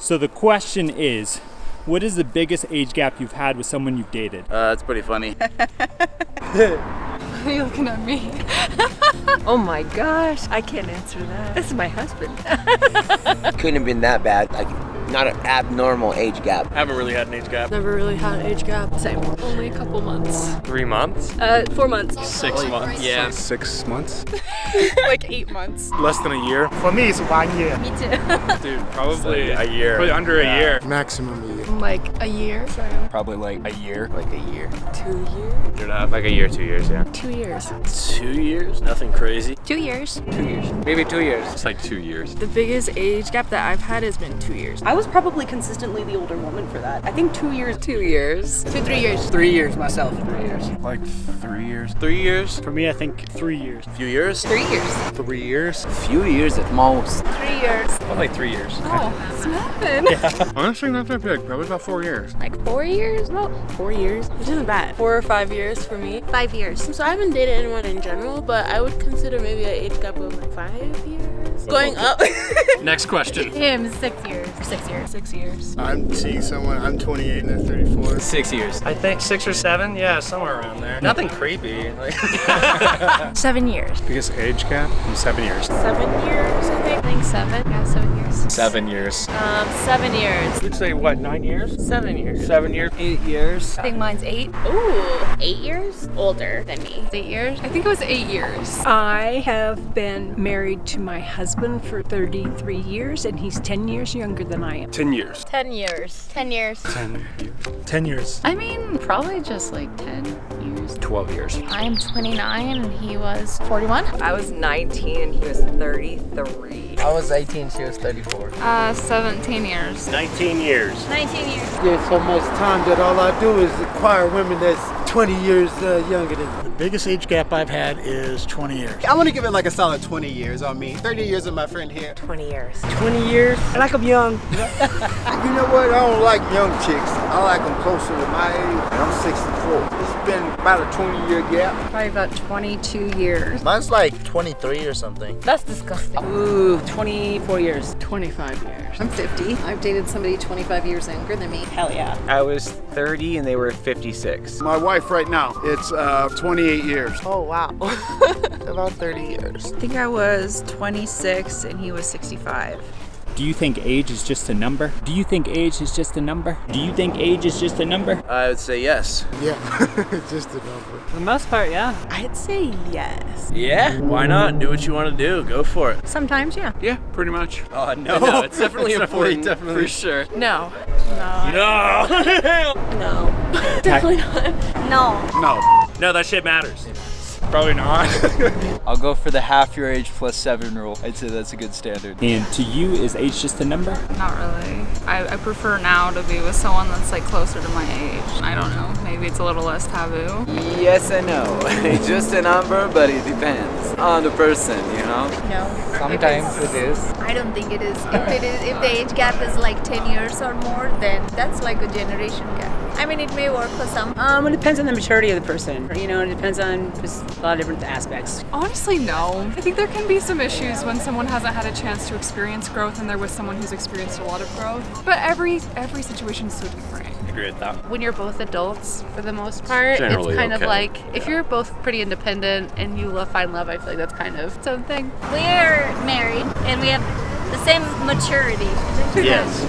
So the question is, what is the biggest age gap you've had with someone you've dated? That's pretty funny. Why are you looking at me? Oh my gosh, I can't answer that. This is my husband. Couldn't have been that bad. Like, not an abnormal age gap. Haven't really had an age gap. Never really had an age gap. Same. Only a couple months. 3 months? 4 months. 6 months. Yeah. 6 months. Like 8 months. Less than a year. For me, it's 1 year. Me too. Dude, probably a year. Probably under a year. Maximum a year. Like a year. Probably like a year. Like a year. 2 years? Year and a half. Like a year, 2 years, yeah. 2 years. 2 years? Nothing crazy. 2 years. 2 years. Maybe 2 years. It's like 2 years. The biggest age gap that I've had has been 2 years. I was probably consistently the older woman for that. I think 2 years. 2 years. 3 years. 3 years myself. 3 years. Like 3 years. 3 years? For me, I think 3 years. Few years? 3 years. 3 years. Few years at most. 3 years. Probably 3 years. Oh, snapping. Honestly, not that big. Probably about 4 years. Like 4 years? No, 4 years. Which isn't bad. 4 or 5 years for me. 5 years. So I haven't dated anyone in general, but I would consider maybe an age gap of like 5 years. Going up. Next question. Him, 6 years. 6 years. 6 years. I'm seeing someone, I'm 28 and they're 34. 6 years. I think 6 or 7. Yeah, somewhere around there. Nothing creepy. Like 7 years. Biggest age gap? 7 years. 7 years, I think. I think 7. Yeah, 7 years. 7 years. 7 years. You'd say what, 9 years? 7 years. 7 years? 8 years. I think mine's 8. Ooh, 8 years? Older than me. 8 years? I think it was 8 years. I have been married to my husband for 33 years, and he's 10 years younger than I am. 10 years. 10 years. 10 years. 10 years. I mean, probably just like 10 years. 12 years. I'm 29 and he was 41. I was 19 and he was 33. I was 18, she was 34. 17 years. 19 years. 19 years. There's so much time that all I do is acquire women that's 20 years younger than me. The biggest age gap I've had is 20 years. I want to give it like a solid 20 years on me. 30 years with my friend here. 20 years. 20 years? I like them young. You know what? I don't like young chicks. I like them closer to my age. And I'm 64. It's been about a 20-year gap. Probably about 22 years. Mine's like 23 or something. That's disgusting. Ooh, 24 years. 25 years. I'm 50. I've dated somebody 25 years younger than me. Hell yeah. I was 30 and they were 56. My wife right now, it's 28 years. Oh, wow. About 30 years. I think I was 26 and he was 65. Do you think age is just a number? Do you think age is just a number? Do you think age is just a number? I would say yes. Yeah, it's just a number. For the most part, yeah. I'd say yes. Yeah? Why not? Do what you want to do. Go for it. Sometimes, yeah. Yeah, pretty much. Oh, no. It's definitely important. definitely. For sure. No. No! No. Definitely not. No. No. No, that shit matters. Probably not. I'll go for the half your age plus 7 rule. I'd say that's a good standard. And to you, is age just a number? Not really. I prefer now to be with someone that's like closer to my age. I don't know. Maybe it's a little less taboo. Yes and no. It's just a number, but it depends on the person, you know? No. Sometimes it is. I don't think it is. If the age gap is like 10 years or more, then that's like a generation gap. I mean, it may work for some. It depends on the maturity of the person. You know, it depends on just a lot of different aspects. Honestly, no. I think there can be some issues when someone hasn't had a chance to experience growth and they're with someone who's experienced a lot of growth. But every situation is so different. Agree with that. When you're both adults, for the most part, Generally it's kind of okay. like if you're both pretty independent and you find love, I feel like that's kind of its own thing. We're married and we have the same maturity. Yes.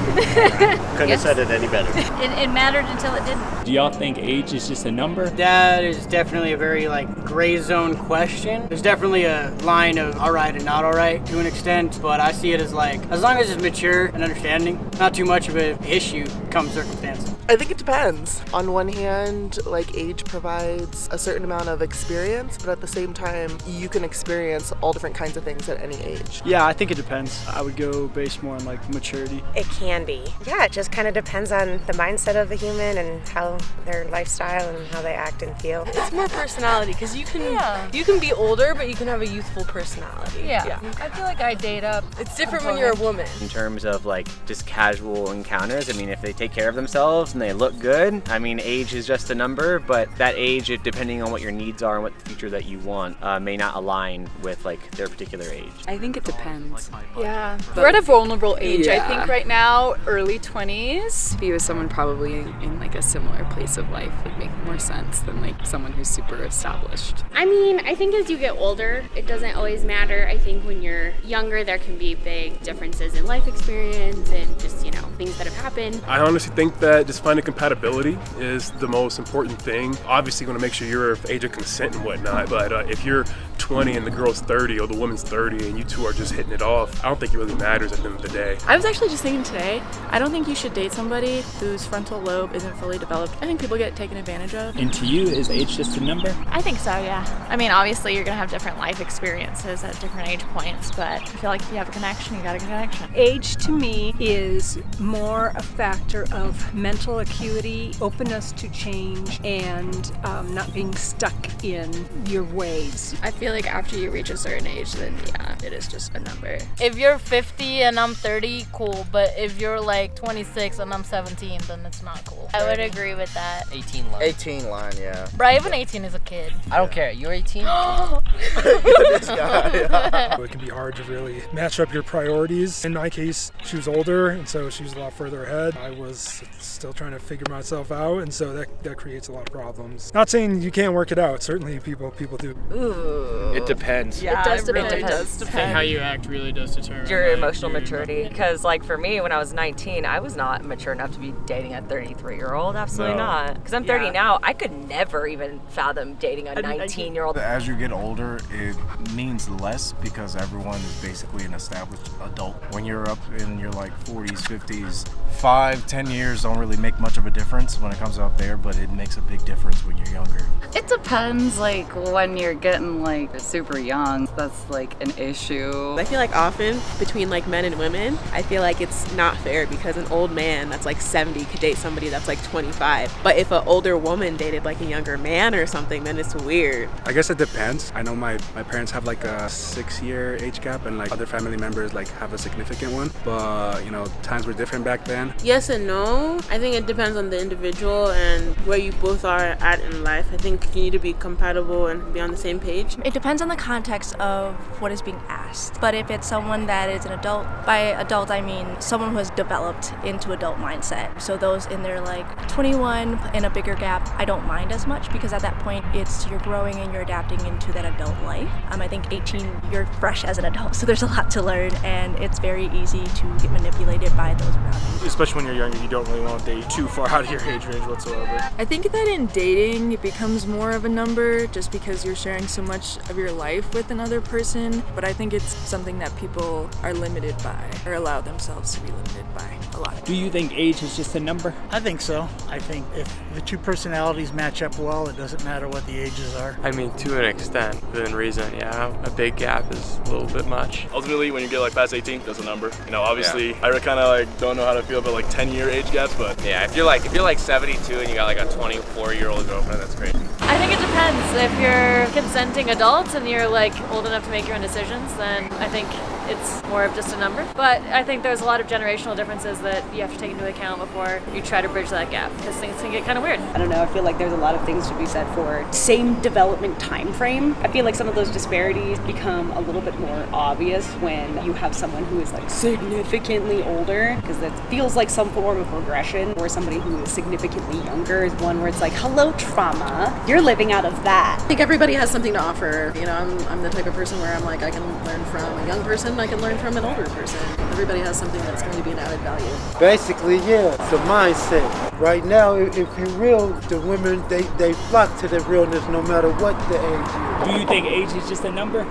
Couldn't have said it any better. It mattered until it didn't. Do y'all think age is just a number? That is definitely a very gray zone question. There's definitely a line of all right and not all right to an extent, but I see it as as long as it's mature and understanding, not too much of an issue come circumstance. I think it depends. On one hand, age provides a certain amount of experience, but at the same time, you can experience all different kinds of things at any age. Yeah, I think it depends. I would go based more on maturity. It can be. Yeah, it just kind of depends on the mindset of the human and how their lifestyle and how they act and feel. It's more personality because you can be older, but you can have a youthful personality. Yeah. I feel like I date up. It's different when you're a woman. In terms of just casual encounters, I mean, if they take care of themselves, and they look good. I mean, age is just a number, but that age, depending on what your needs are and what the future that you want, may not align with like their particular age. I think it depends. Yeah, we're at a vulnerable age. Yeah. I think right now, early 20s. To be with someone probably in like a similar place of life would make more sense than like someone who's super established. I mean, I think as you get older, it doesn't always matter. I think when you're younger, there can be big differences in life experience and just, you know, things that have happened. I honestly think that just finding compatibility is the most important thing. Obviously, you want to make sure you're of age of consent and whatnot, but if you're 20 and the girl's 30 or the woman's 30 and you two are just hitting it off, I don't think it really matters at the end of the day. I was actually just thinking today, I don't think you should date somebody whose frontal lobe isn't fully developed. I think people get taken advantage of. And to you, is age just a number? I think so, yeah. I mean, obviously you're gonna have different life experiences at different age points, but I feel like if you have a connection, you got a connection. Age to me is more a factor of mental acuity, openness to change, and not being stuck in your ways. I feel like after you reach a certain age, then yeah, it is just a number. If you're 50 and I'm 30, cool, but if you're like 26 and I'm 17, then it's not cool. I would agree with that. 18 line. 18 line, yeah. Bro, even 18 is a kid. I don't care. You're 18? This guy, yeah. It can be hard to really match up your priorities. In my case, she was older, and so she was a lot further ahead. I was still trying to figure myself out, and so that creates a lot of problems. Not saying you can't work it out. Certainly people do. Ooh. It depends. Yeah, it does depend. It does And how you act really does determine your emotional maturity. Because like for me, when I was 19, I was not mature enough to be dating a 33-year-old. Absolutely not. Because I'm 30 now. I could never even fathom dating a 19-year-old. As you get older, it means less because everyone is basically an established adult. When you're up in your like 40s, 50s, 5-10 years don't really make much of a difference when it comes out there, but it makes a big difference when you're younger. It depends, like when you're getting like super young, that's like an issue. I feel like often between like men and women, I feel like it's not fair because an old man that's like 70 could date somebody that's like 25. But if an older woman dated like a younger man or something, then it's weird. I guess it depends. I know my parents have like a 6-year age gap and like other family members like have a significant one, but you know, times were different back then. Yes and no. I think it depends on the individual and where you both are at in life. I think you need to be compatible and be on the same page. It depends on the context of what is being asked. But if it's someone that is an adult, by adult I mean someone who has developed into adult mindset. So those in their like 21 in a bigger gap, I don't mind as much because at that point you're growing and you're adapting into that adult life. I think 18, you're fresh as an adult, so there's a lot to learn and it's very easy to get manipulated by those around you. Especially when you're younger, you don't really want to date too far out of your age range whatsoever. I think that in dating, it becomes more of a number just because you're sharing so much of your life with another person. But I think it's something that people are limited by or allow themselves to be limited by a lot. Do you think age is just a number? I think so. I think if the two personalities match up well, it doesn't matter what the ages are. I mean, to an extent, within reason, yeah. A big gap is a little bit much. Ultimately, when you get like past 18, that's a number. You know, obviously, I kind of like don't know how to feel about like 10-year age gaps, but yeah, if you're like 72 and you got like a 24-year-old girlfriend, that's crazy. I think it depends. If you're consenting adults and you're like old enough to make your own decisions, then I think it's more of just a number. But I think there's a lot of generational differences that you have to take into account before you try to bridge that gap because things can get kind of weird. I don't know, I feel like there's a lot of things to be said for same development time frame. I feel like some of those disparities become a little bit more obvious when you have someone who is like significantly older, because that feels like some form of regression, or somebody who is significantly younger is one where it's like, hello trauma, you're living out of that. I think everybody has something to offer. You know, I'm the type of person where I'm like, I can learn from a young person, I can learn from an older person. Everybody has something that's going to be an added value. Basically, yeah, it's a mindset. Right now, if you're real, the women, they flock to the realness no matter what the age is. Do you think age is just a number?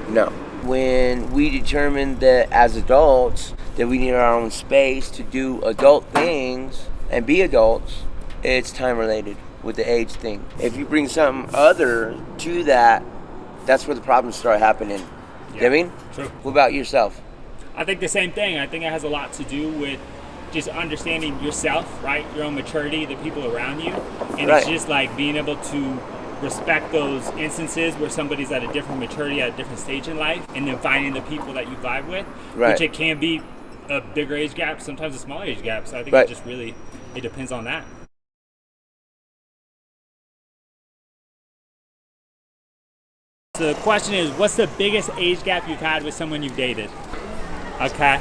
No. When we determined that as adults that we need our own space to do adult things and be adults, it's time related with the age thing. If you bring something other to that, that's where the problems start happening. Yeah, you know what I mean? True. What about yourself? I think the same thing. I think it has a lot to do with just understanding yourself, right? Your own maturity, the people around you. And Right. It's just like being able to respect those instances where somebody's at a different maturity, at a different stage in life, and then finding the people that you vibe with, Right. which it can be a bigger age gap, sometimes a smaller age gap. So I think Right. it just really, it depends on that. So the question is, what's the biggest age gap you've had with someone you've dated? Okay.